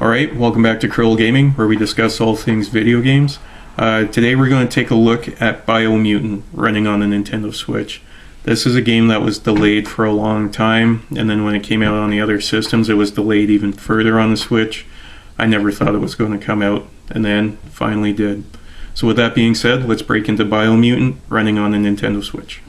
Alright, welcome back to Krill Gaming, where we discuss all things video games. Today we're going to take a look at Biomutant, running on the Nintendo Switch. This is a game that was delayed for a long time, and then when it came out on the other systems, it was delayed even further on the Switch. I never thought it was going to come out, and then finally did. So with that being said, let's break into Biomutant, running on the Nintendo Switch.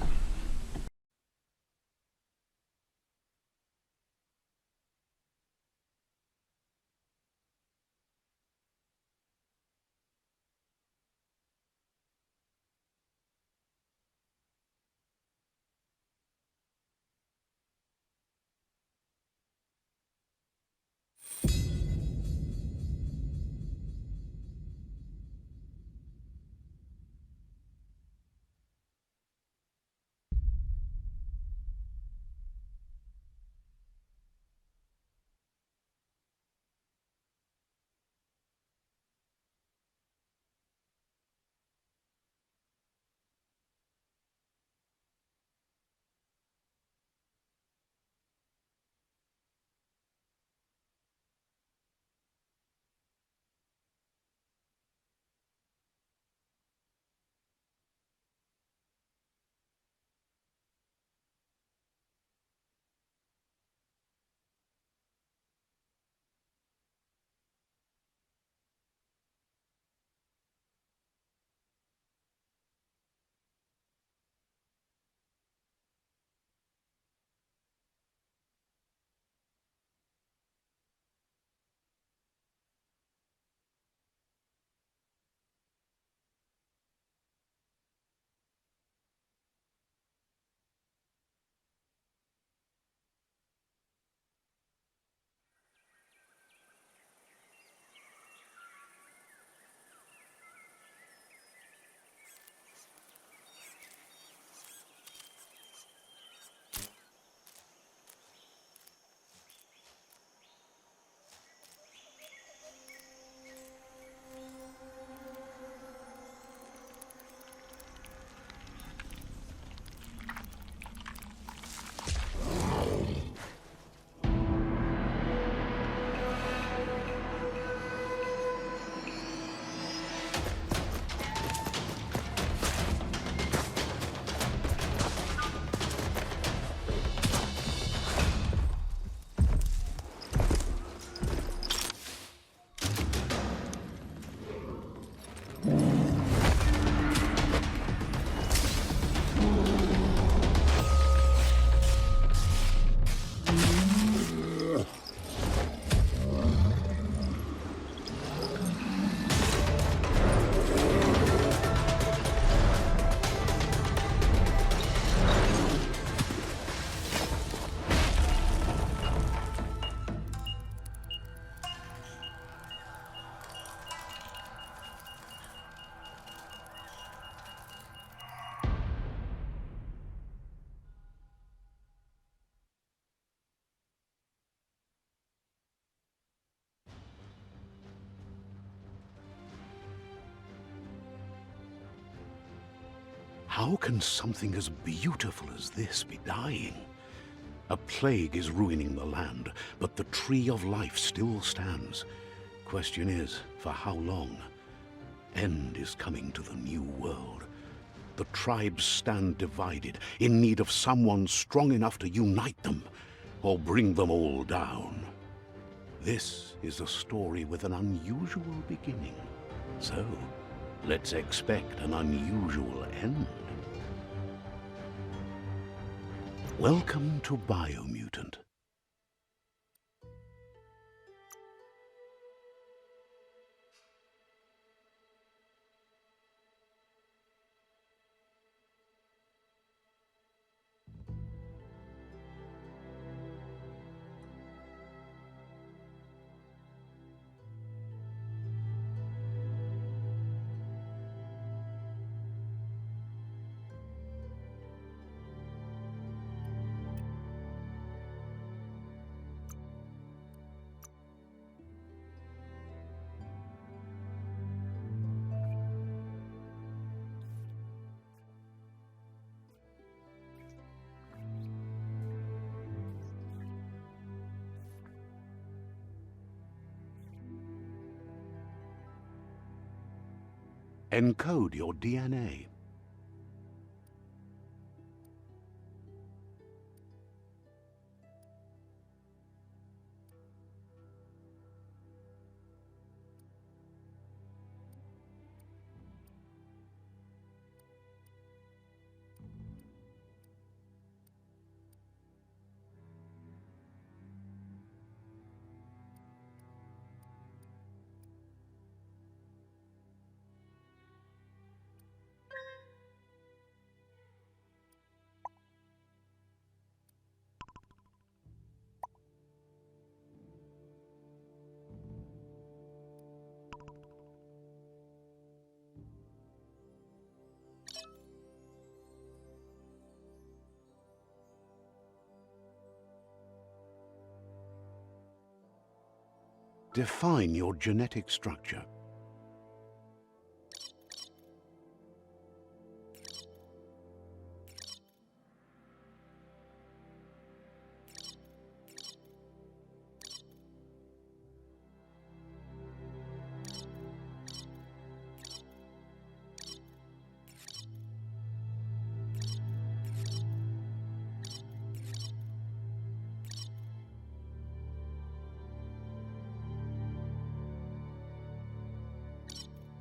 How can something as beautiful as this be dying? A plague is ruining the land, but the tree of life still stands. Question is, for how long? End is coming to the new world. The tribes stand divided, in need of someone strong enough to unite them, or bring them all down. This is a story with an unusual beginning. So, let's expect an unusual end. Welcome to Biomutant. Encode your DNA. Define your genetic structure.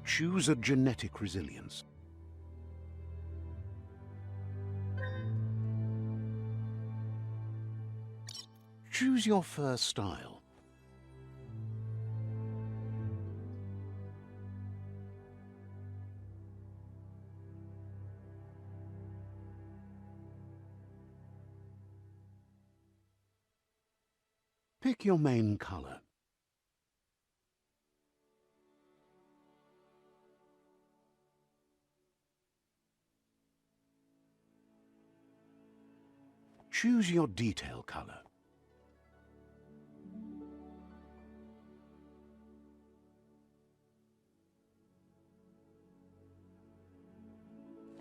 Choose a genetic resilience. Choose your first style. Pick your main color. Choose your detail color.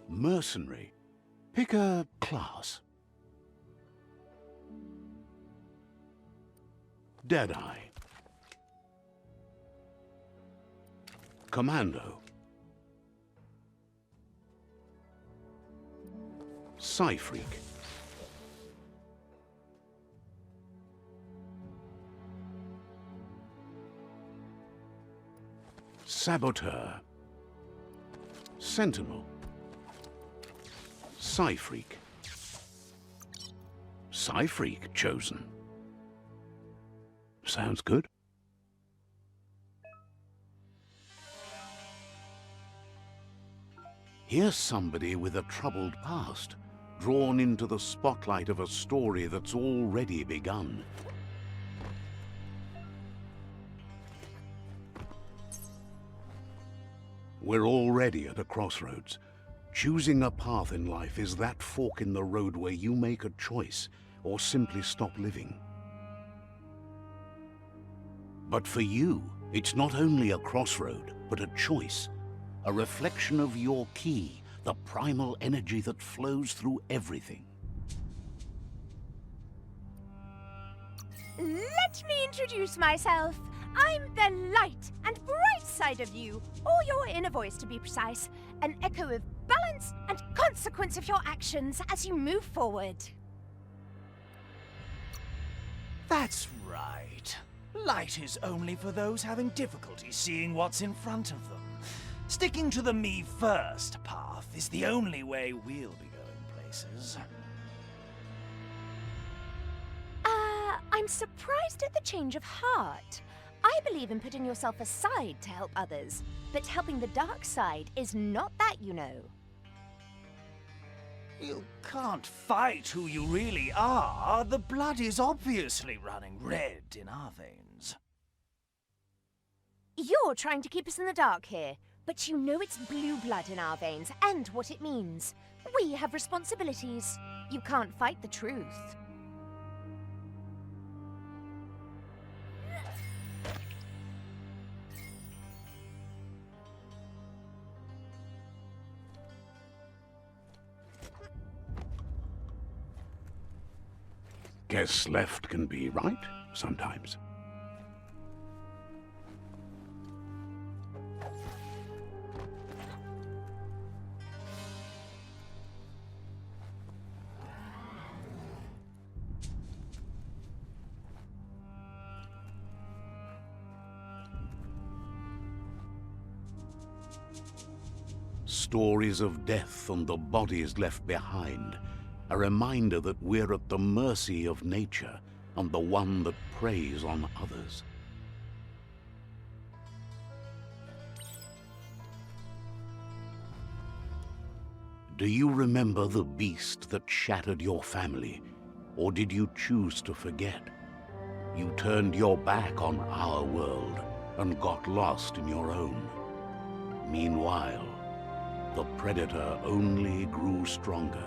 Mercenary. Pick a class. Deadeye. Commando. Psy-Freak. Saboteur. Sentinel. Psy-Freak. Psy-Freak chosen. Sounds good. Here's somebody with a troubled past, drawn into the spotlight of a story that's already begun. We're already at a crossroads. Choosing a path in life is that fork in the road where you make a choice or simply stop living. But for you, it's not only a crossroad, but a choice. A reflection of your key, the primal energy that flows through everything. Let me introduce myself. I'm the light and bright side of you, or your inner voice to be precise, an echo of balance and consequence of your actions as you move forward. That's right. Light is only for those having difficulty seeing what's in front of them. Sticking to the me first path is the only way we'll be going places. I'm surprised at the change of heart. I believe in putting yourself aside to help others, but helping the dark side is not that, you know. You can't fight who you really are. The blood is obviously running red in our veins. You're trying to keep us in the dark here, but you know it's blue blood in our veins and what it means. We have responsibilities. You can't fight the truth. Guess left can be right sometimes. stories of death and the bodies left behind, a reminder that we're at the mercy of nature and the one that preys on others. Do you remember the beast that shattered your family, or did you choose to forget? You turned your back on our world and got lost in your own. Meanwhile, the predator only grew stronger.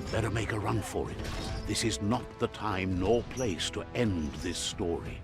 Better make a run for it. This is not the time nor place to end this story.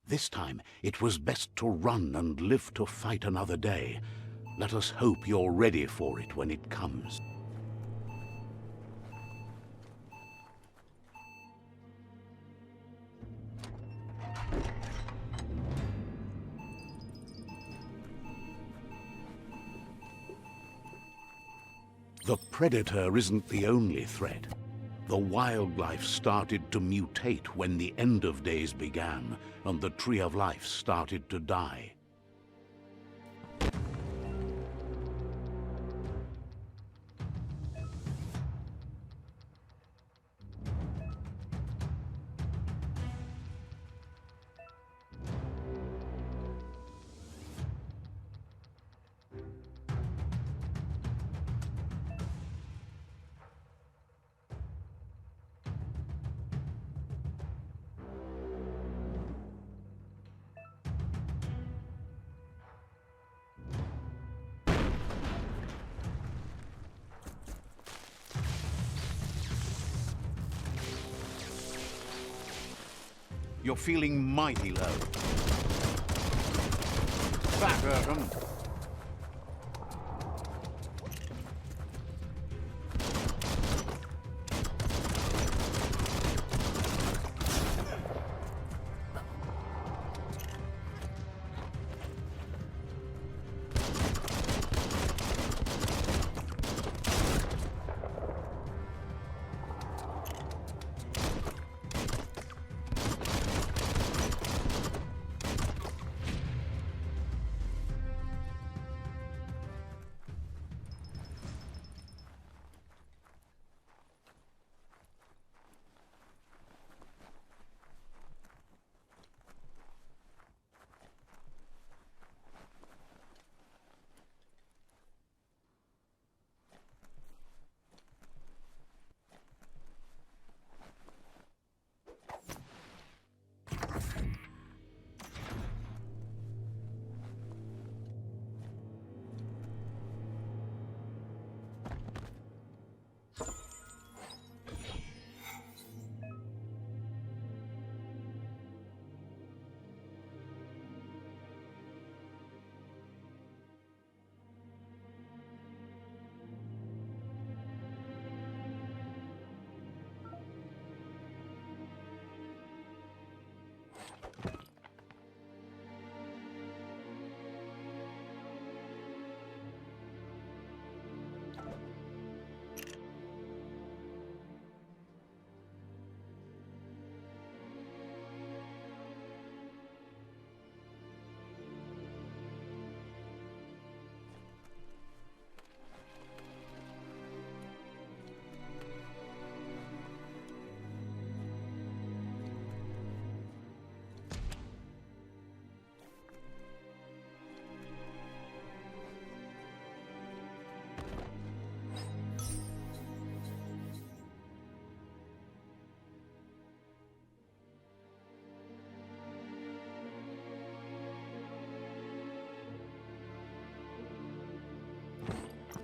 This time, it was best to run and live to fight another day. Let us hope you're ready for it when it comes. The predator isn't the only threat. The wildlife started to mutate when the end of days began, and the Tree of Life started to die. You're feeling mighty low. That hurt 'em.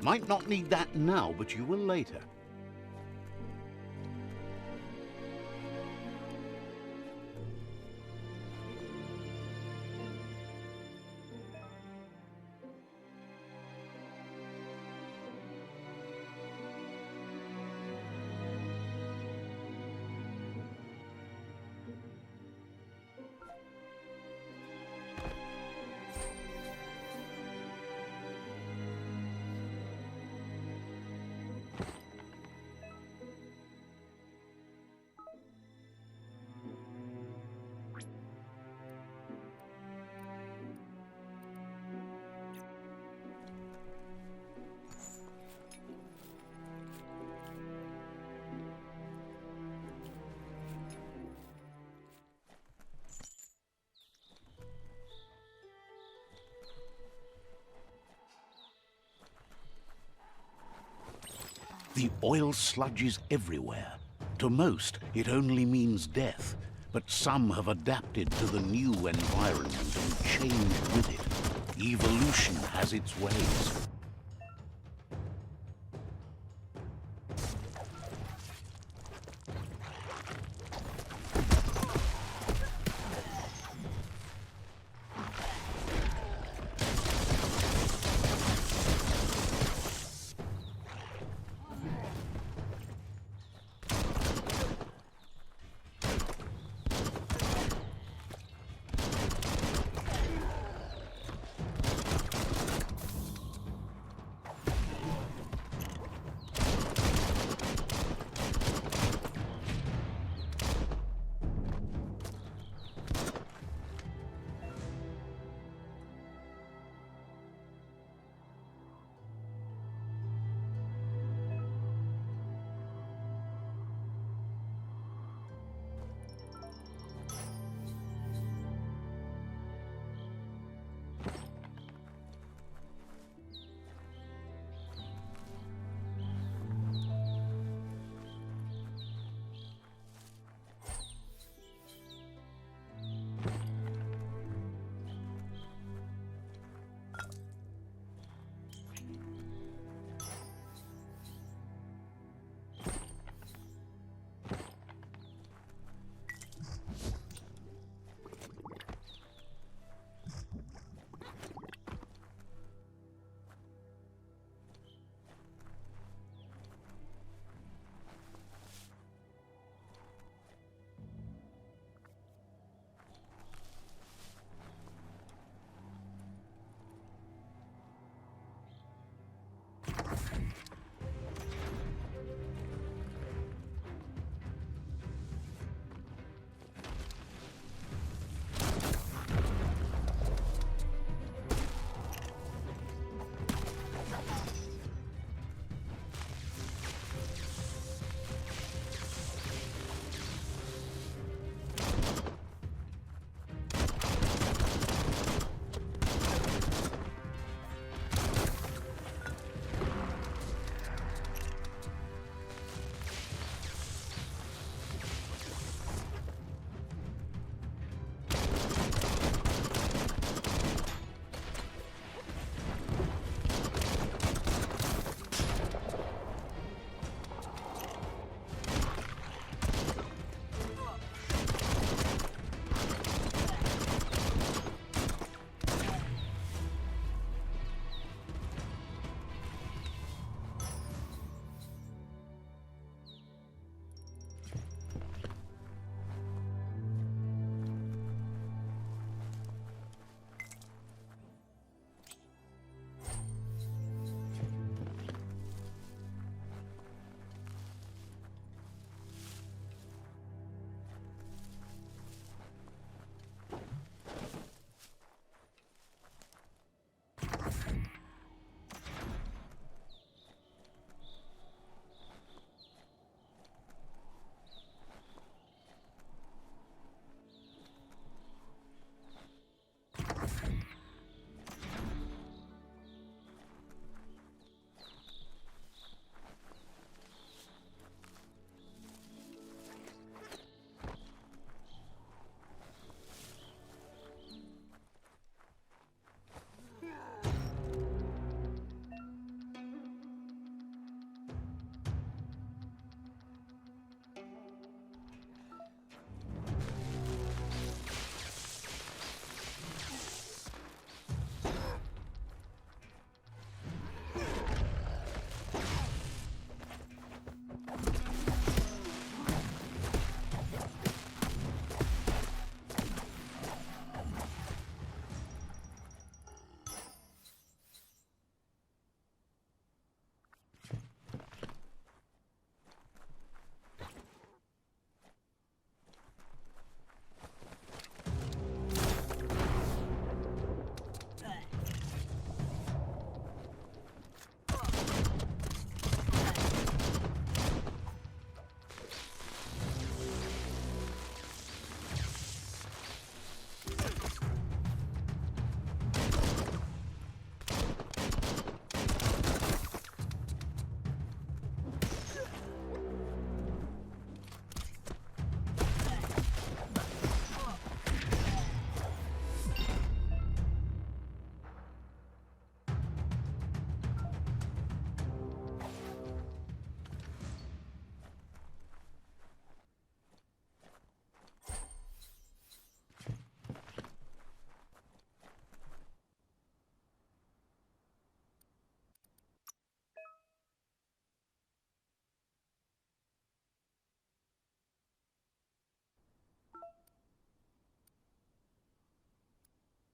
Might not need that now, but you will later. The oil sludges everywhere. To most, it only means death, but some have adapted to the new environment and changed with it. Evolution has its ways.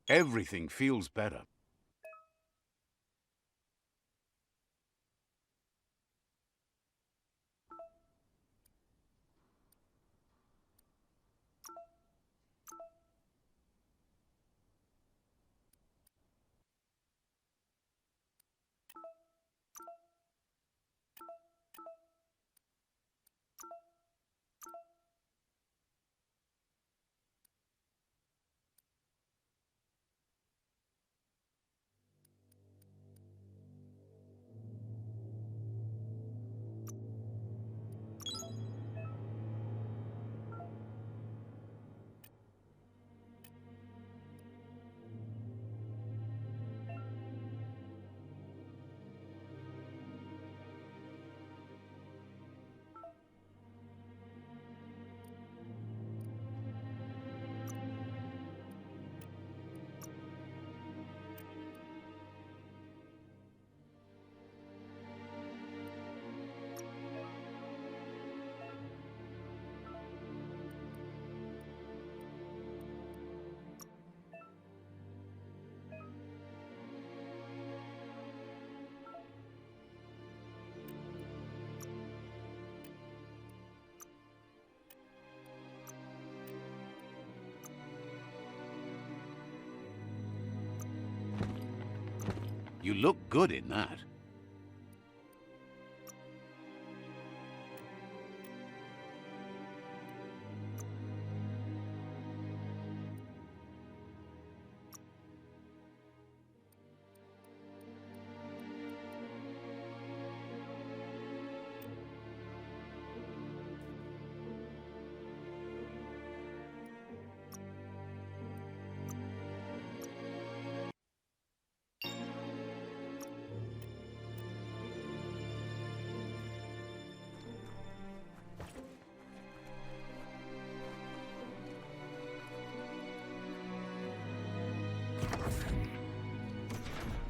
Everything feels better. You look good in that.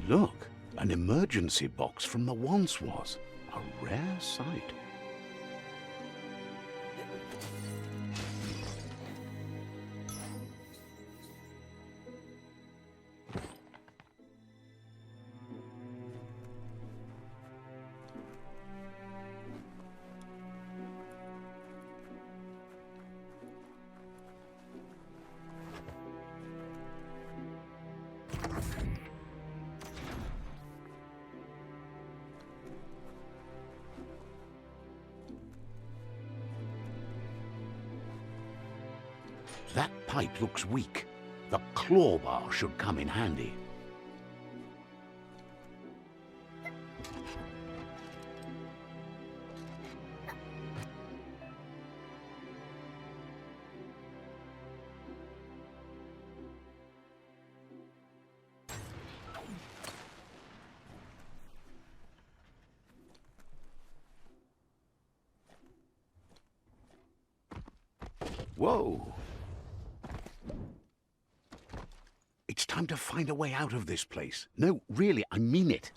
Look, an emergency box from the once was. A rare sight. That pipe looks weak. The claw bar should come in handy. Whoa! It's time to find a way out of this place. No, really, I mean it.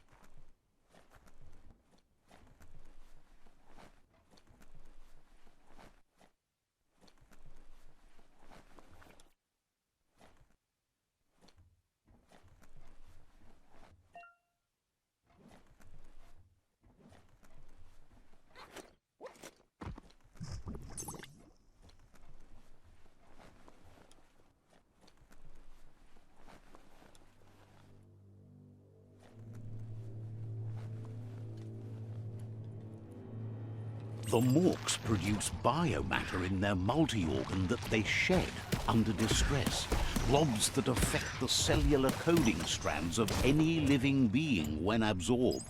The morks produce biomatter in their multi-organ that they shed under distress. Blobs that affect the cellular coding strands of any living being when absorbed,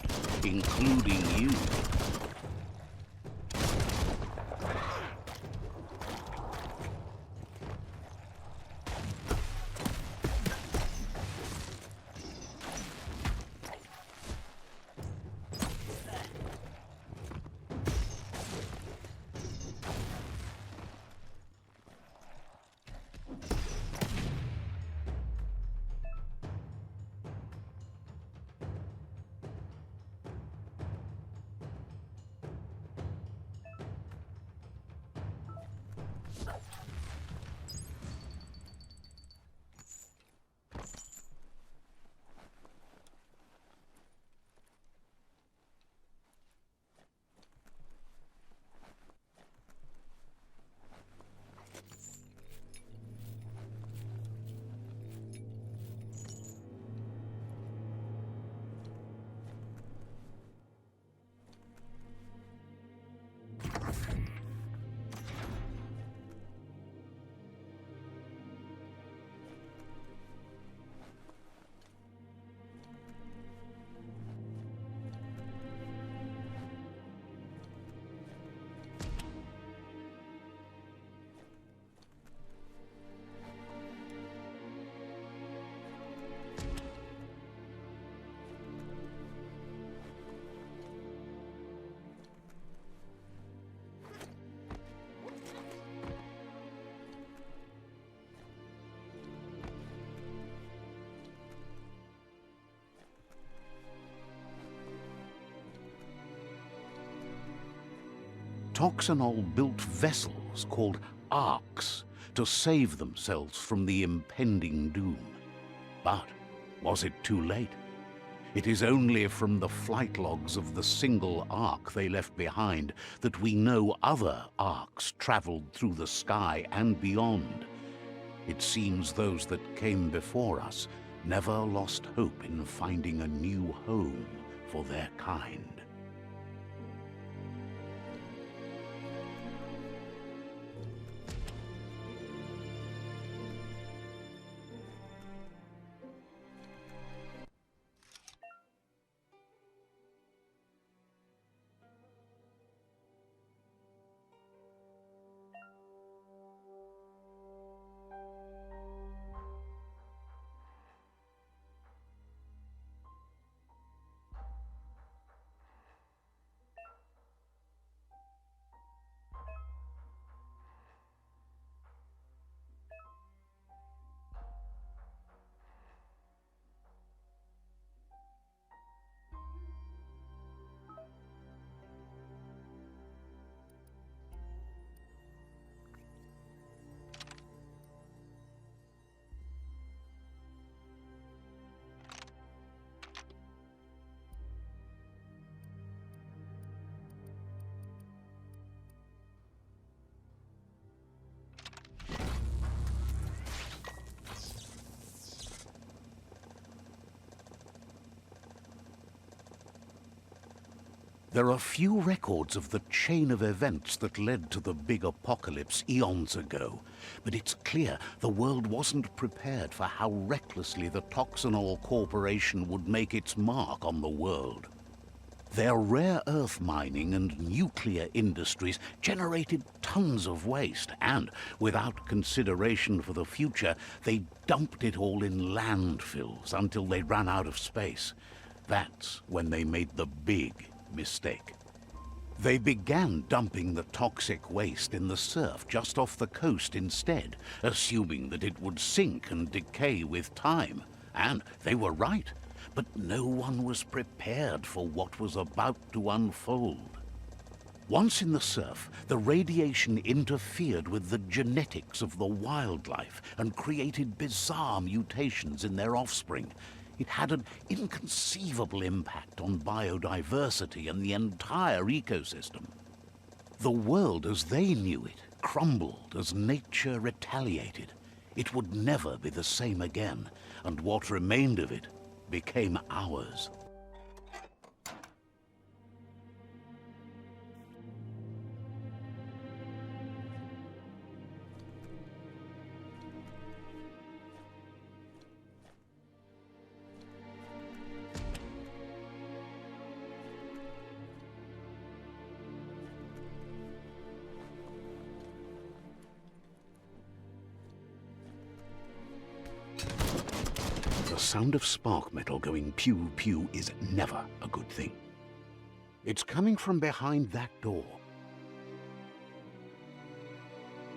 including you. Toxanol built vessels called arks to save themselves from the impending doom. But was it too late? It is only from the flight logs of the single ark they left behind that we know other arks traveled through the sky and beyond. It seems those that came before us never lost hope in finding a new home for their kind. There are few records of the chain of events that led to the big apocalypse eons ago, but it's clear the world wasn't prepared for how recklessly the Toxanol Corporation would make its mark on the world. Their rare earth mining and nuclear industries generated tons of waste, and without consideration for the future, they dumped it all in landfills until they ran out of space. That's when they made the big mistake. They began dumping the toxic waste in the surf just off the coast instead, assuming that it would sink and decay with time. And they were right, but no one was prepared for what was about to unfold. Once in the surf, the radiation interfered with the genetics of the wildlife and created bizarre mutations in their offspring. It had an inconceivable impact on biodiversity and the entire ecosystem. The world as they knew it crumbled as nature retaliated. It would never be the same again, and what remained of it became ours. The sound of spark metal going pew-pew is never a good thing. It's coming from behind that door.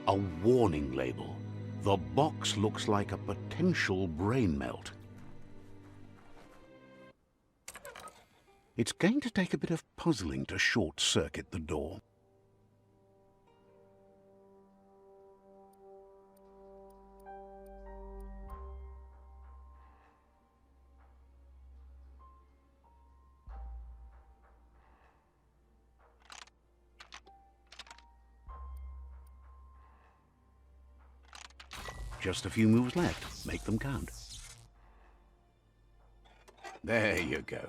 A warning label. The box looks like a potential brain melt. It's going to take a bit of puzzling to short-circuit the door. Just a few moves left. Make them count. There you go.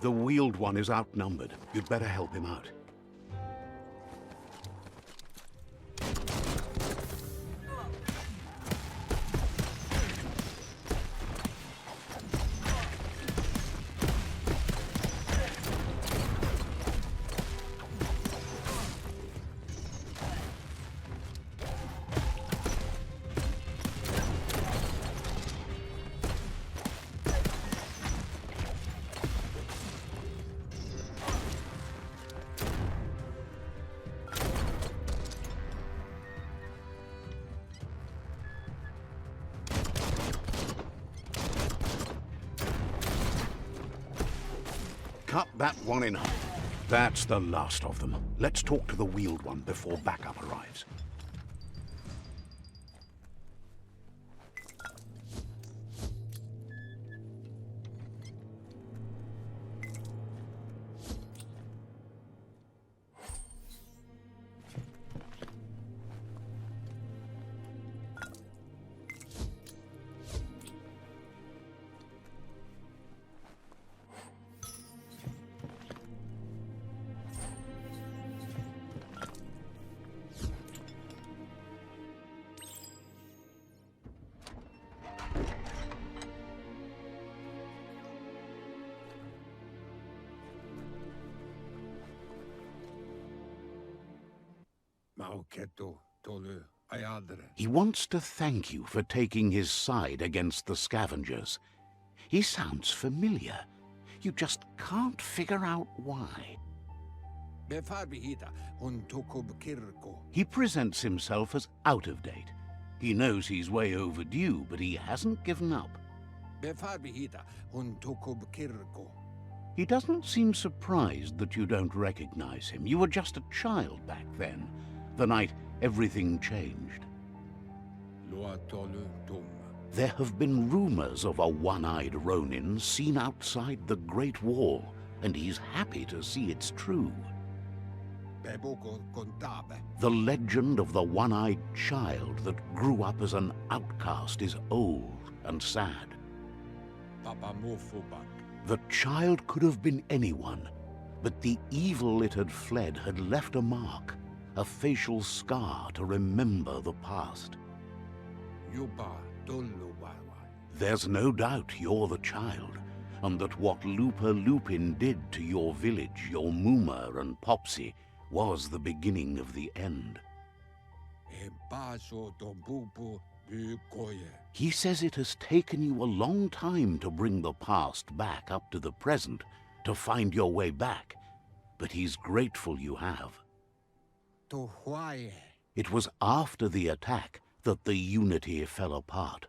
The Wheeled One is outnumbered. You'd better help him out. Cut that one in half. That's the last of them. Let's talk to the Wheeled One before backup arrives. He wants to thank you for taking his side against the scavengers. He sounds familiar. You just can't figure out why. He presents himself as out of date. He knows he's way overdue, but he hasn't given up. He doesn't seem surprised that you don't recognize him. You were just a child back then, the night everything changed. There have been rumors of a one-eyed Ronin seen outside the Great Wall, and he's happy to see it's true. The legend of the one-eyed child that grew up as an outcast is old and sad. The child could have been anyone, but the evil it had fled had left a mark, a facial scar to remember the past. There's no doubt you're the child, and that what Lupa Lupin did to your village, your Muma and Popsy, was the beginning of the end. He says it has taken you a long time to bring the past back up to the present, to find your way back, but he's grateful you have. It was after the attack that the unity fell apart.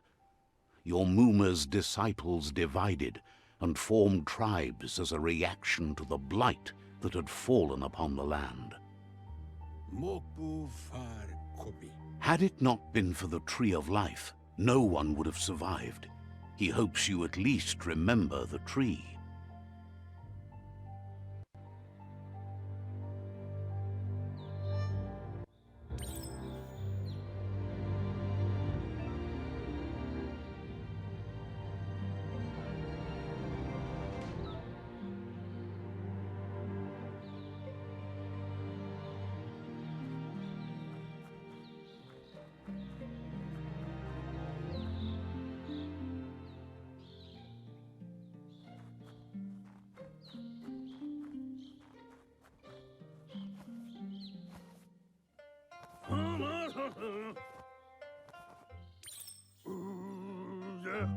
Your Muma's disciples divided and formed tribes as a reaction to the blight that had fallen upon the land. Had it not been for the Tree of Life, no one would have survived. He hopes you at least remember the tree.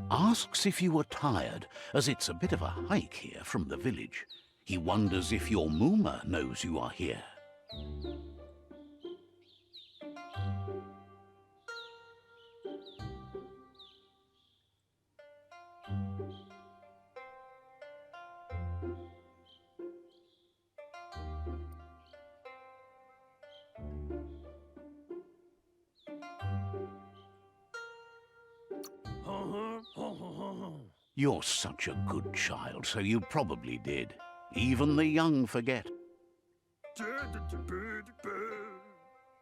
Asks if you were tired, as it's a bit of a hike here from the village. He wonders if your Muma knows you are here. You're such a good child, so you probably did. Even the young forget.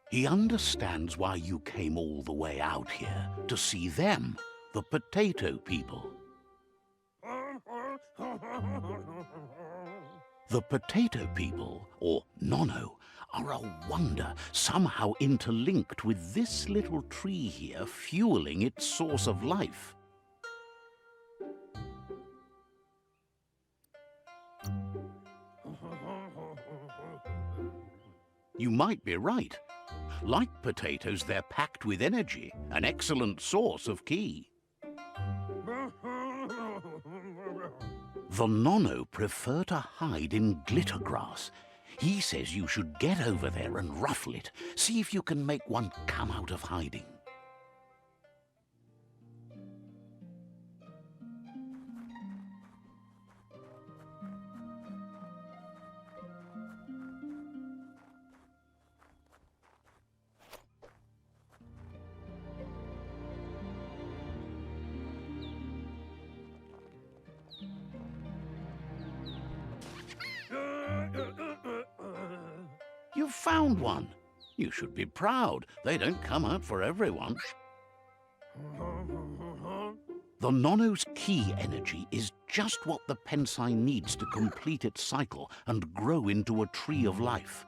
He understands why you came all the way out here, to see them, the potato people. The potato people, or Nono, are a wonder, somehow interlinked with this little tree here fueling its source of life. You might be right. Like potatoes, they're packed with energy, an excellent source of ki. The Nono prefer to hide in glitter grass. He says you should get over there and ruffle it. See if you can make one come out of hiding. You've found one. You should be proud. They don't come out for everyone. The Nono's ki energy is just what the Pensai needs to complete its cycle and grow into a tree of life.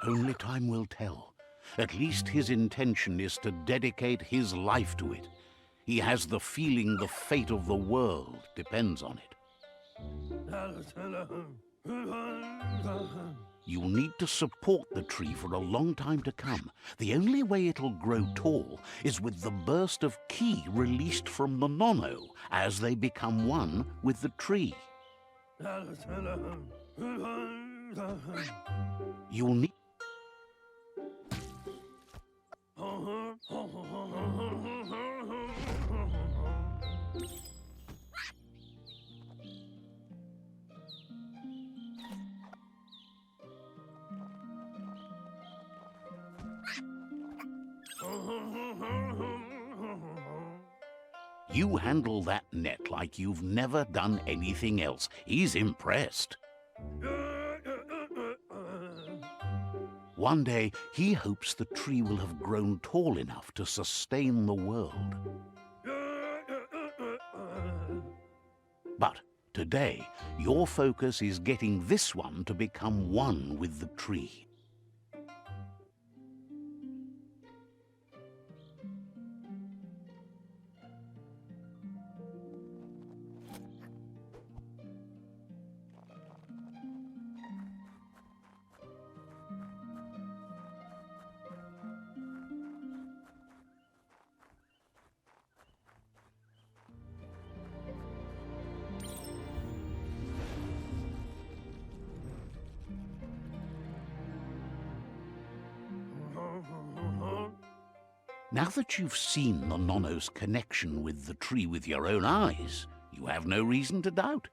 Only time will tell. At least his intention is to dedicate his life to it. He has the feeling the fate of the world depends on it. You'll need to support the tree for a long time to come. The only way it'll grow tall is with the burst of ki released from the Nono as they become one with the tree. You'll need... You handle that net like you've never done anything else. He's impressed. One day, he hopes the tree will have grown tall enough to sustain the world. But today, your focus is getting this one to become one with the tree. Now that you've seen the Nono's connection with the tree with your own eyes, you have no reason to doubt.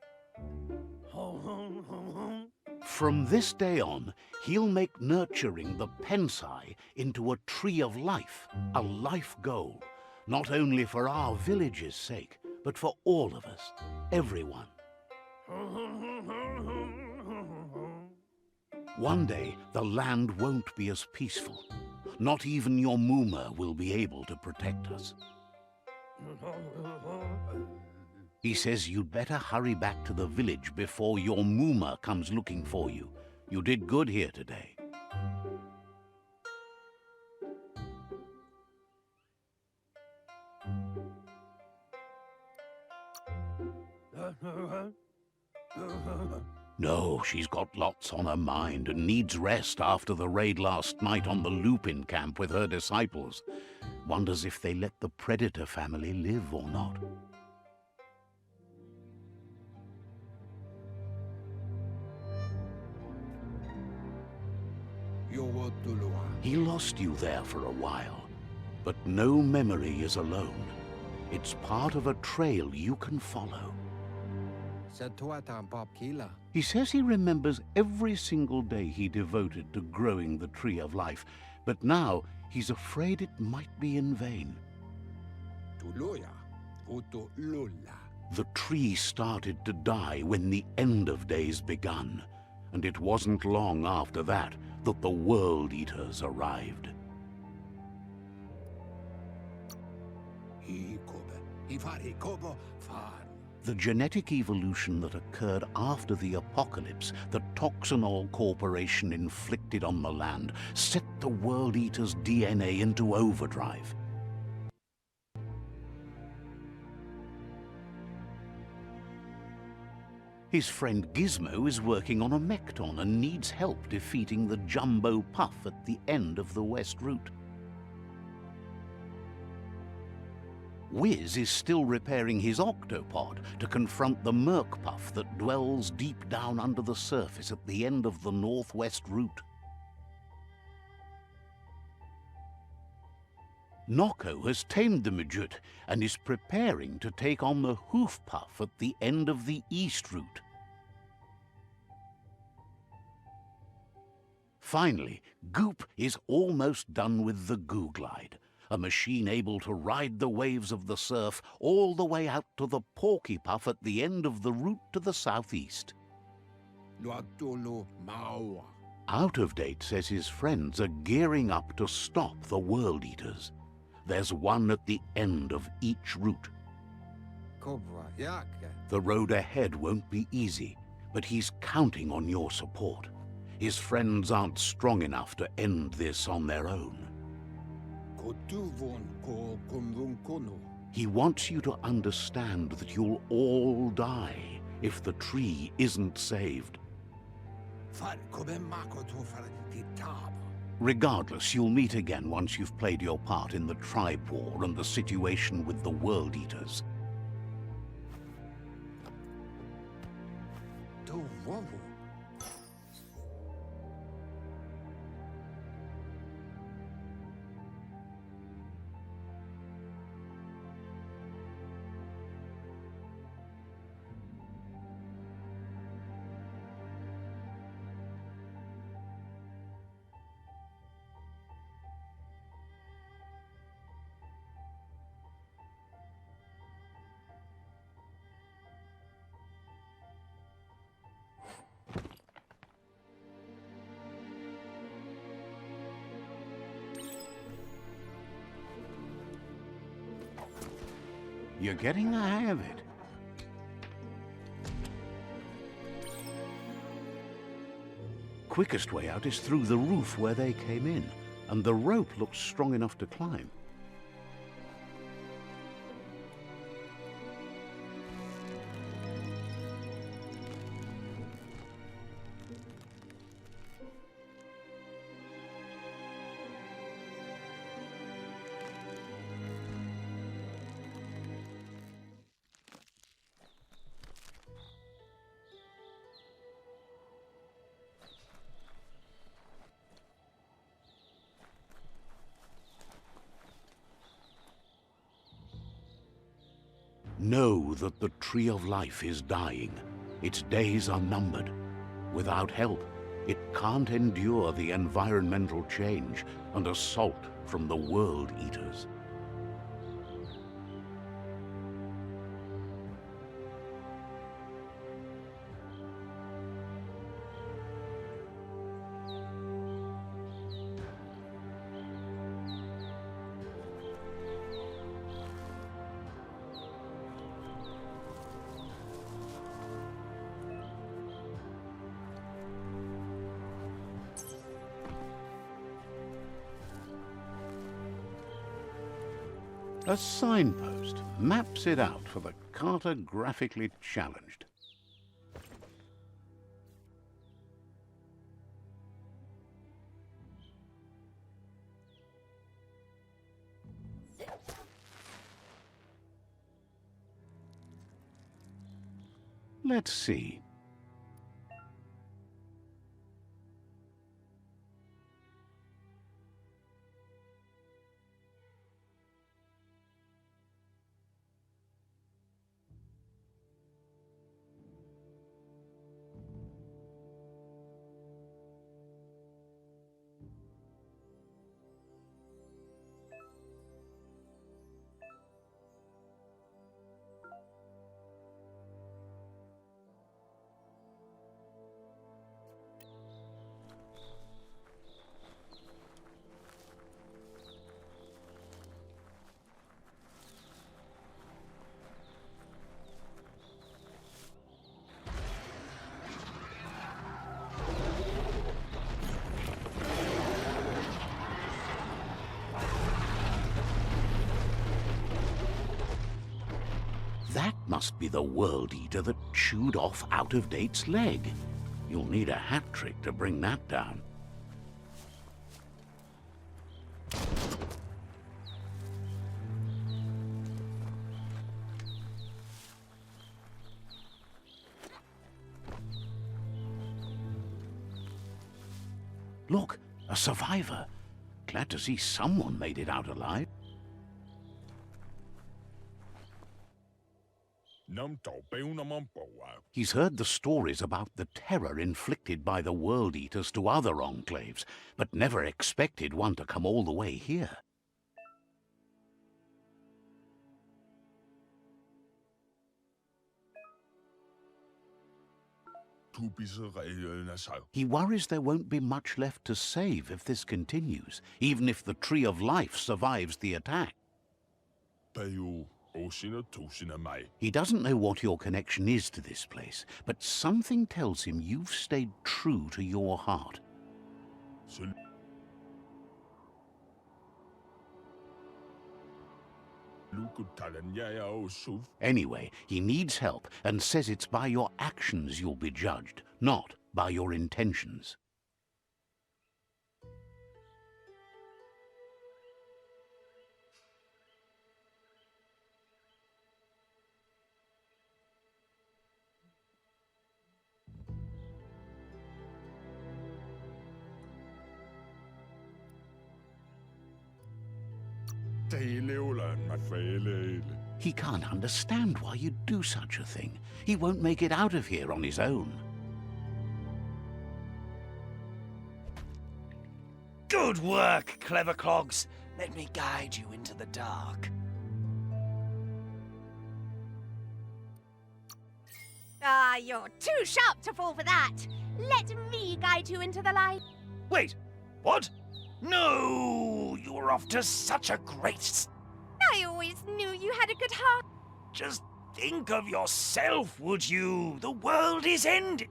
From this day on, he'll make nurturing the Pensai into a tree of life, a life goal, not only for our village's sake, but for all of us, everyone. One day, the land won't be as peaceful. Not even your Muma will be able to protect us. He says you'd better hurry back to the village before your Muma comes looking for you. You did good here today. No, she's got lots on her mind and needs rest after the raid last night on the Lupin camp with her disciples. Wonders if they let the Predator family live or not. He lost you there for a while, but no memory is alone. It's part of a trail you can follow. He says he remembers every single day he devoted to growing the tree of life, but now he's afraid it might be in vain. The tree started to die when the end of days begun, and it wasn't long after that that the World Eaters arrived. The genetic evolution that occurred after the apocalypse that Toxanol Corporation inflicted on the land set the World Eaters' DNA into overdrive. His friend Gizmo is working on a Mekton and needs help defeating the Jumbo Puff at the end of the West Route. Wiz is still repairing his octopod to confront the Merc Puff that dwells deep down under the surface at the end of the Northwest Route. Nocco has tamed the Midget and is preparing to take on the Hoof Puff at the end of the East Route. Finally, Goop is almost done with the Googlide, a machine able to ride the waves of the surf all the way out to the Porky Puff at the end of the route to the southeast. Out of Date says his friends are gearing up to stop the World Eaters. There's one at the end of each route. The road ahead won't be easy, but he's counting on your support. His friends aren't strong enough to end this on their own. He wants you to understand that you'll all die if the tree isn't saved. Regardless, you'll meet again once you've played your part in the tribe war and the situation with the World Eaters. You're getting the hang of it. Quickest way out is through the roof where they came in, and the rope looks strong enough to climb. Know that the Tree of Life is dying. Its days are numbered. Without help, it can't endure the environmental change and assault from the World Eaters. A signpost maps it out for the cartographically challenged. Let's see. Must be the World Eater that chewed off Out-of-Date's leg. You'll need a hat trick to bring that down. Look, a survivor. Glad to see someone made it out alive. He's heard the stories about the terror inflicted by the World Eaters to other enclaves, but never expected one to come all the way here. He worries there won't be much left to save if this continues, even if the Tree of Life survives the attack. He doesn't know what your connection is to this place, but something tells him you've stayed true to your heart. Anyway, he needs help and says it's by your actions you'll be judged, not by your intentions. He can't understand why you'd do such a thing. He won't make it out of here on his own. Good work, clever clogs. Let me guide you into the dark. Ah, you're too sharp to fall for that. Let me guide you into the light. Wait, what? No, you were off to such a great... I always knew you had a good heart. Just think of yourself, would you? The world is ending.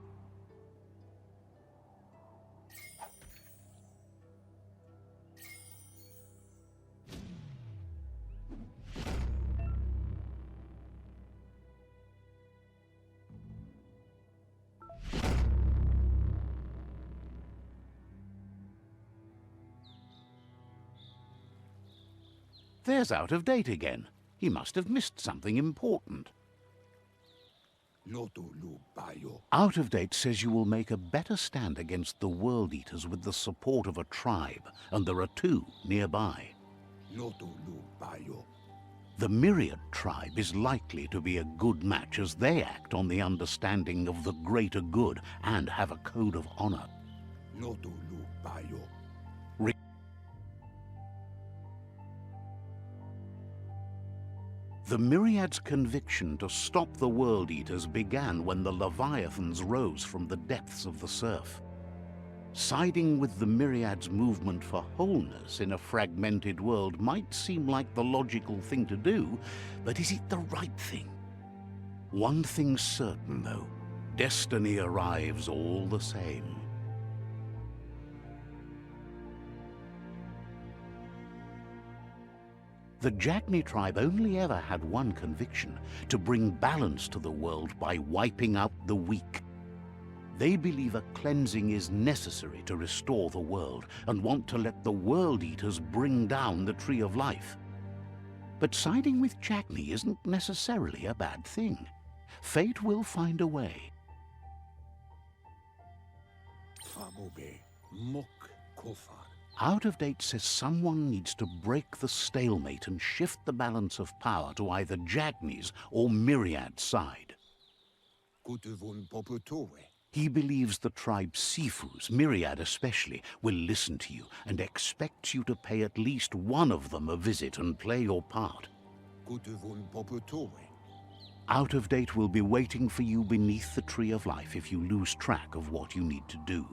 There's Out-of-Date again. He must have missed something important. Out-of-Date says you will make a better stand against the World Eaters with the support of a tribe, and there are 2 nearby. The Myriad tribe is likely to be a good match as they act on the understanding of the greater good and have a code of honor. The Myriad's conviction to stop the World Eaters began when the Leviathans rose from the depths of the surf. Siding with the Myriad's movement for wholeness in a fragmented world might seem like the logical thing to do, but is it the right thing? One thing's certain, though. Destiny arrives all the same. The Jagni tribe only ever had one conviction: to bring balance to the world by wiping out the weak. They believe a cleansing is necessary to restore the world and want to let the World Eaters bring down the Tree of Life. But siding with Jagni isn't necessarily a bad thing. Fate will find a way. Out-of-Date says someone needs to break the stalemate and shift the balance of power to either Jagni's or Myriad's side. He believes the tribe Sifus, Myriad especially, will listen to you and expects you to pay at least one of them a visit and play your part. Out-of-Date will be waiting for you beneath the Tree of Life if you lose track of what you need to do.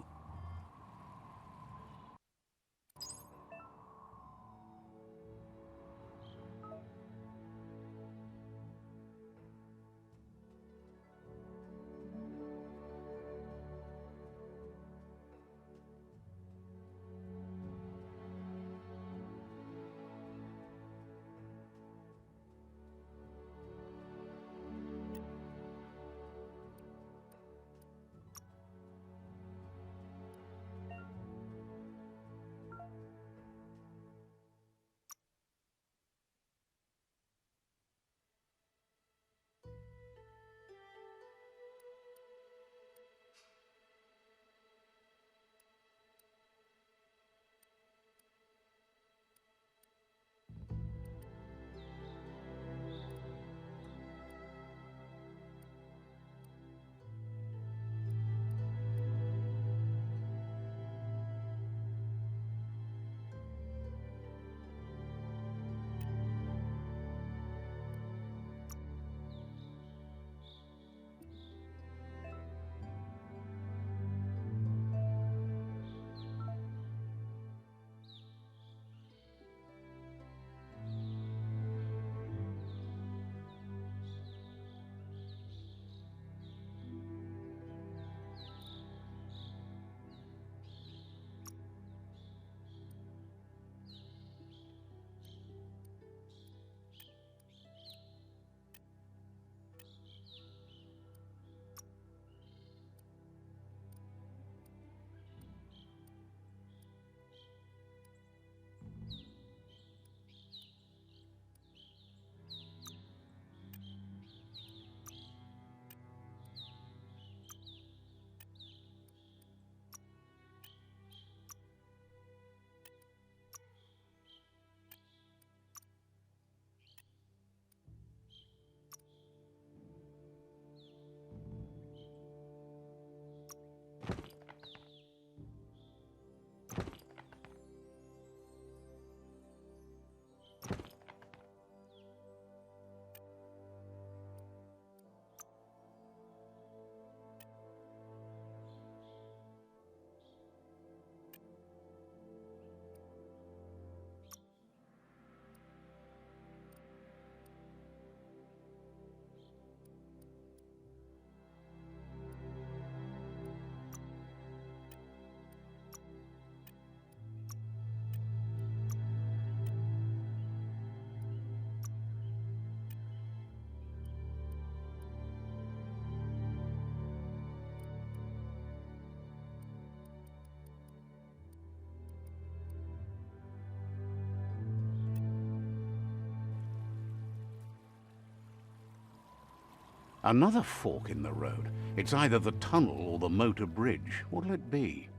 Another fork in the road. It's either the tunnel or the motor bridge. What'll it be?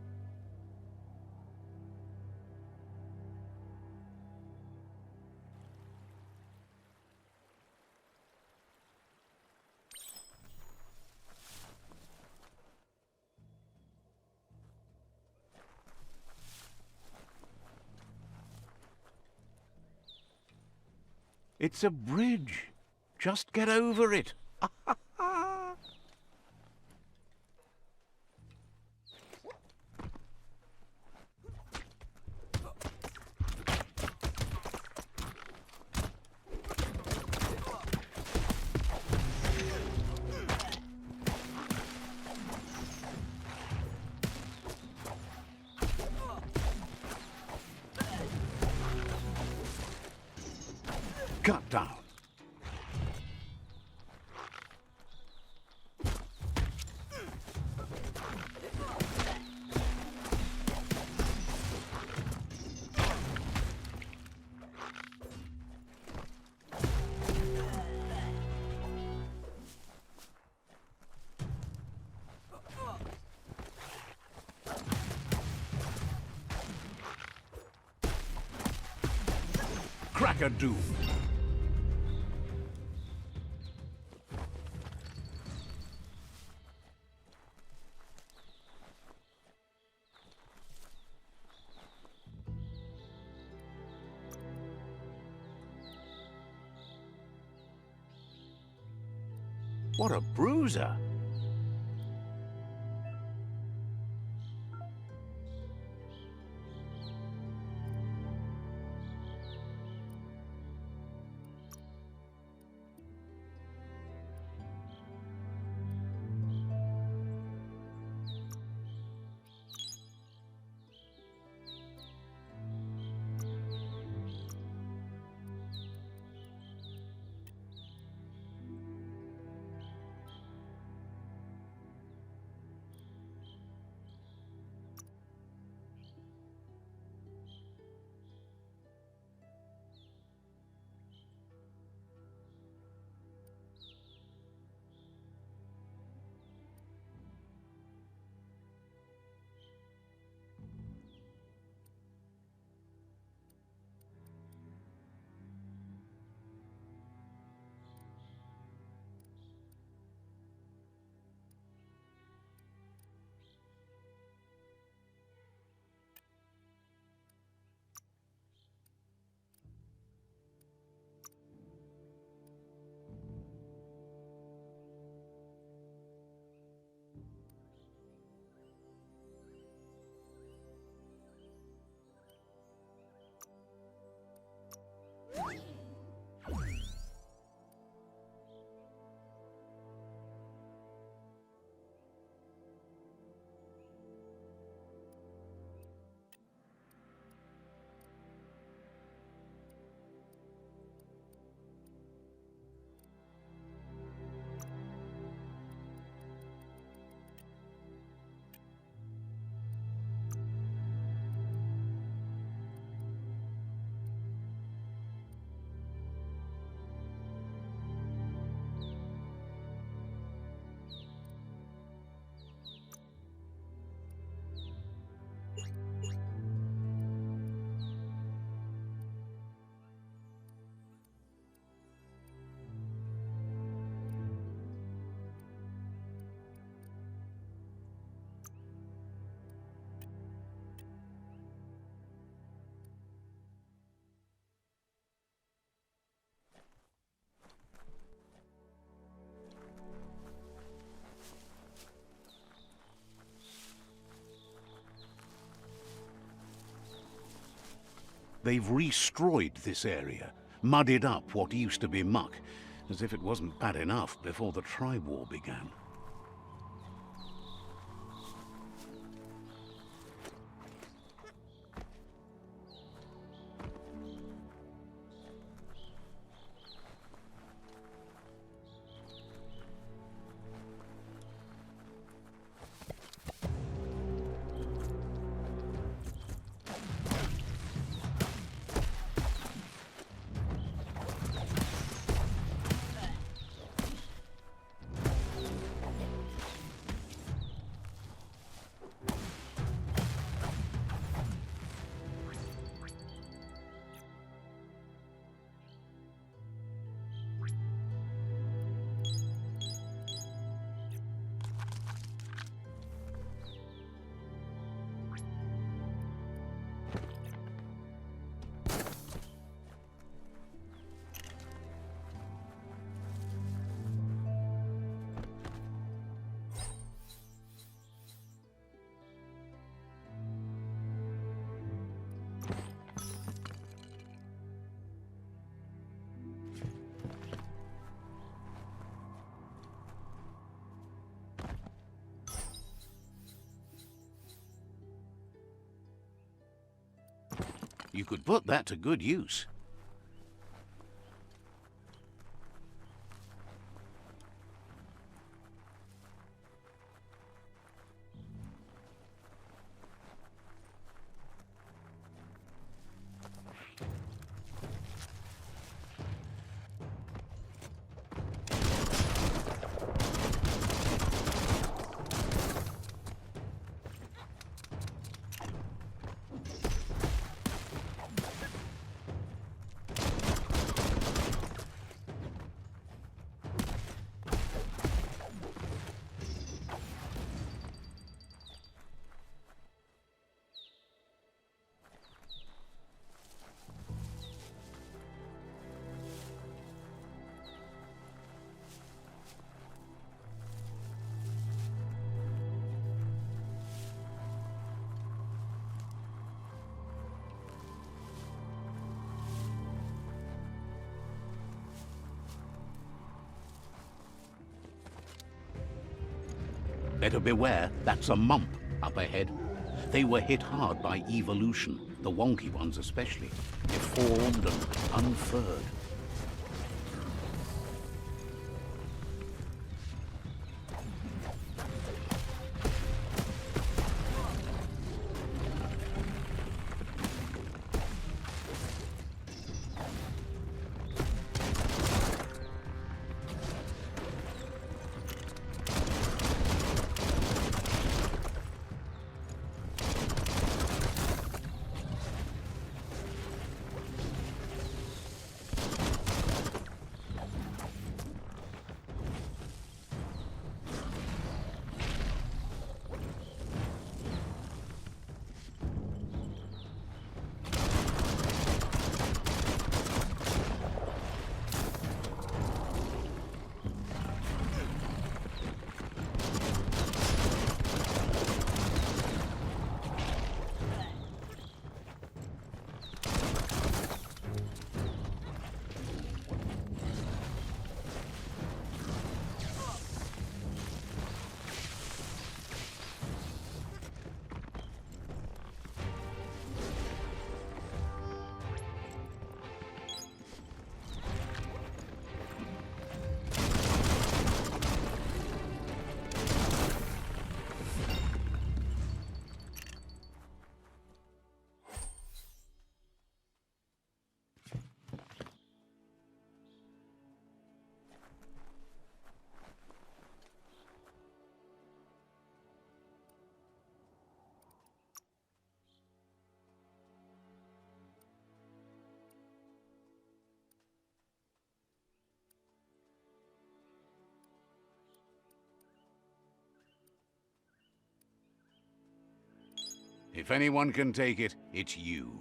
It's a bridge. Just get over it. Cut down. Crack-a-doom. What a bruiser! They've destroyed this area, muddied up what used to be muck, as if it wasn't bad enough before the tribe war began. You could put that to good use. Better beware, that's a mump up ahead. They were hit hard by evolution, the wonky ones especially, deformed and unfurred. If anyone can take it, it's you.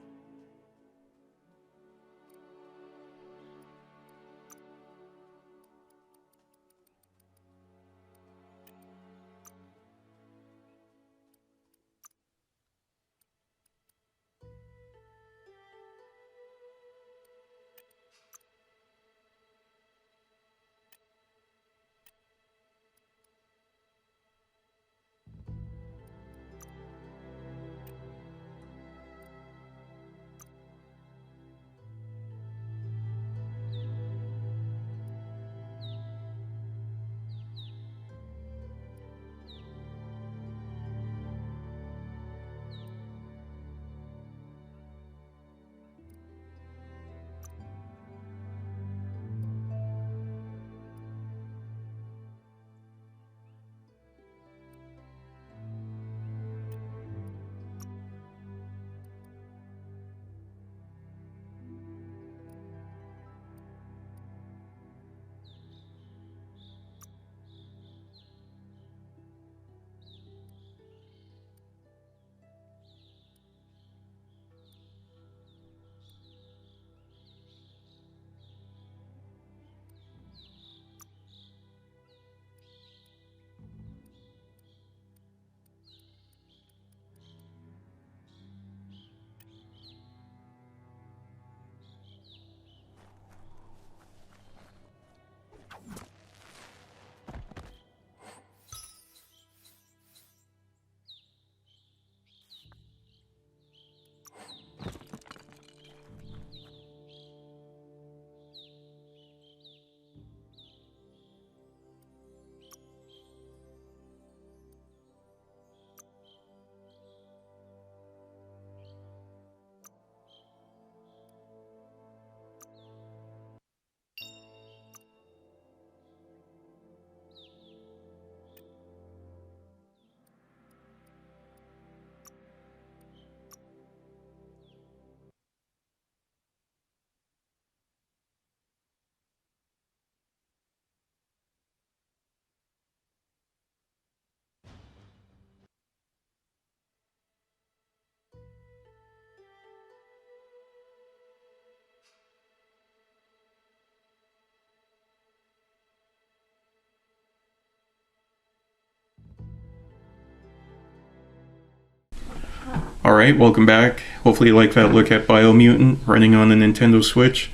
Alright, welcome back. Hopefully you like that look at Biomutant running on the Nintendo Switch.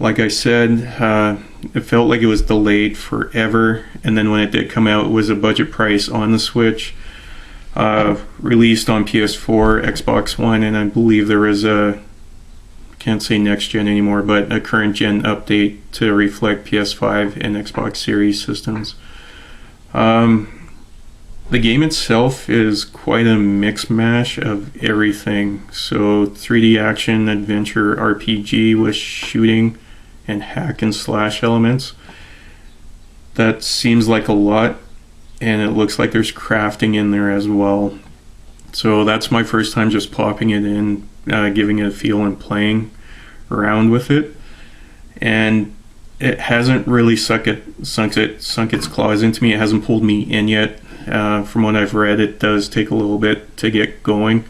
Like I said, it felt like it was delayed forever, and then when it did come out, it was a budget price on the Switch. Released on PS4, Xbox One, and I believe there was a, can't say next gen anymore, but a current gen update to reflect PS5 and Xbox Series systems. The game itself is quite a mix mash of everything. So 3D action, adventure, RPG with shooting and hack and slash elements. That seems like a lot, and it looks like there's crafting in there as well. So that's my first time just popping it in, giving it a feel and playing around with it. And it hasn't really sunk its claws into me. It hasn't pulled me in yet. From what I've read, it does take a little bit to get going.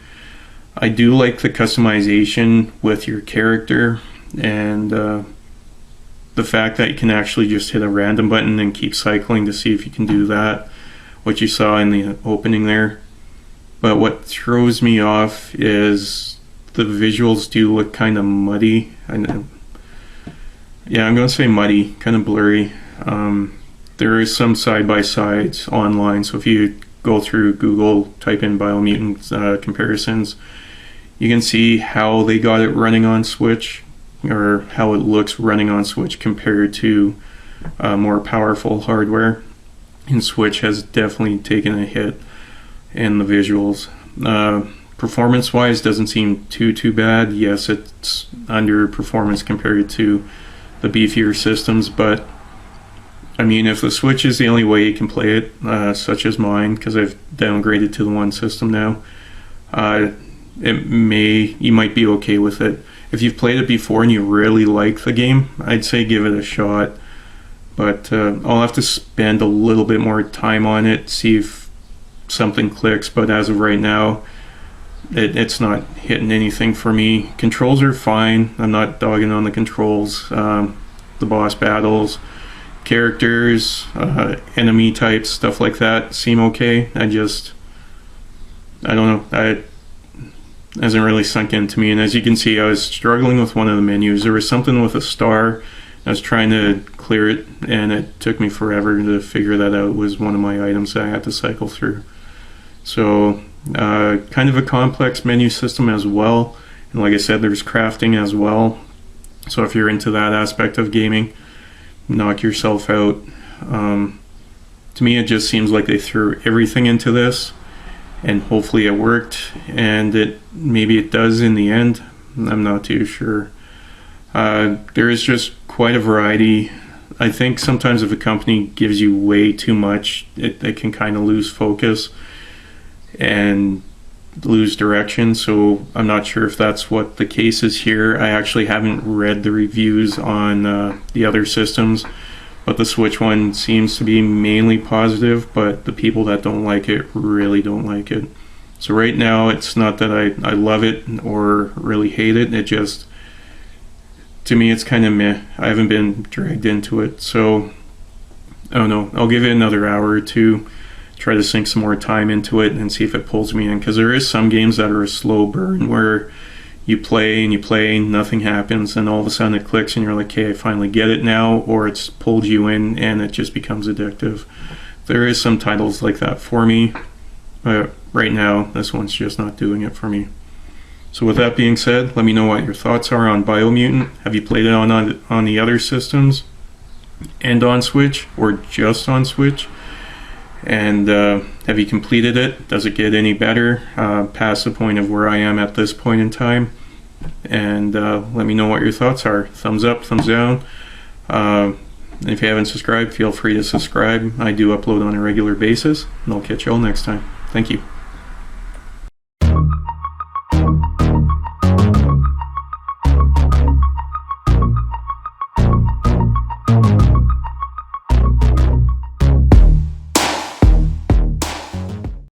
I do like the customization with your character, and the fact that you can actually just hit a random button and keep cycling to see if you can do that, what you saw in the opening there. But what throws me off is the visuals do look kind of muddy. Yeah, I'm going to say muddy, kind of blurry. There is some side-by-sides online, so if you go through Google, type in Biomutant comparisons, you can see how they got it running on Switch, or how it looks running on Switch compared to more powerful hardware. And Switch has definitely taken a hit in the visuals. Performance-wise, doesn't seem too bad. Yes, it's under performance compared to the beefier systems, but I mean, if the Switch is the only way you can play it, such as mine, because I've downgraded to the one system now, you might be okay with it. If you've played it before and you really like the game, I'd say give it a shot. But I'll have to spend a little bit more time on it, see if something clicks. But as of right now, it's not hitting anything for me. Controls are fine. I'm not dogging on the controls. The boss battles, characters, enemy types, stuff like that seem okay. I don't know, it hasn't really sunk into me. And as you can see, I was struggling with one of the menus. There was something with a star. I was trying to clear it, and it took me forever to figure that out. It was one of my items that I had to cycle through. So kind of a complex menu system as well, and like I said, there's crafting as well. So if you're into that aspect of gaming, knock yourself out. To me, it just seems like they threw everything into this, and hopefully it worked, and maybe it does in the end. I'm not too sure. There is just quite a variety. I think sometimes if a company gives you way too much, it can kind of lose focus and lose direction. So I'm not sure if that's what the case is here. I actually haven't read the reviews on the other systems, but the Switch one seems to be mainly positive, but the people that don't like it really don't like it. So right now, it's not that I love it or really hate it. It just, to me, it's kind of meh. I haven't been dragged into it. So I don't know. I'll give it another hour or two, try to sink some more time into it and see if it pulls me in, because there is some games that are a slow burn where you play and nothing happens, and all of a sudden it clicks and you're like, okay, I finally get it now, or it's pulled you in and it just becomes addictive. There is some titles like that for me, but right now this one's just not doing it for me. So with that being said, let me know what your thoughts are on Biomutant. Have you played it on the other systems and on Switch, or just on Switch? And have you completed it? Does it get any better past the point of where I am at this point in time? And let me know what your thoughts are. Thumbs up, thumbs down. If you haven't subscribed, feel free to subscribe. I do upload on a regular basis, and I'll catch you all next time. Thank you.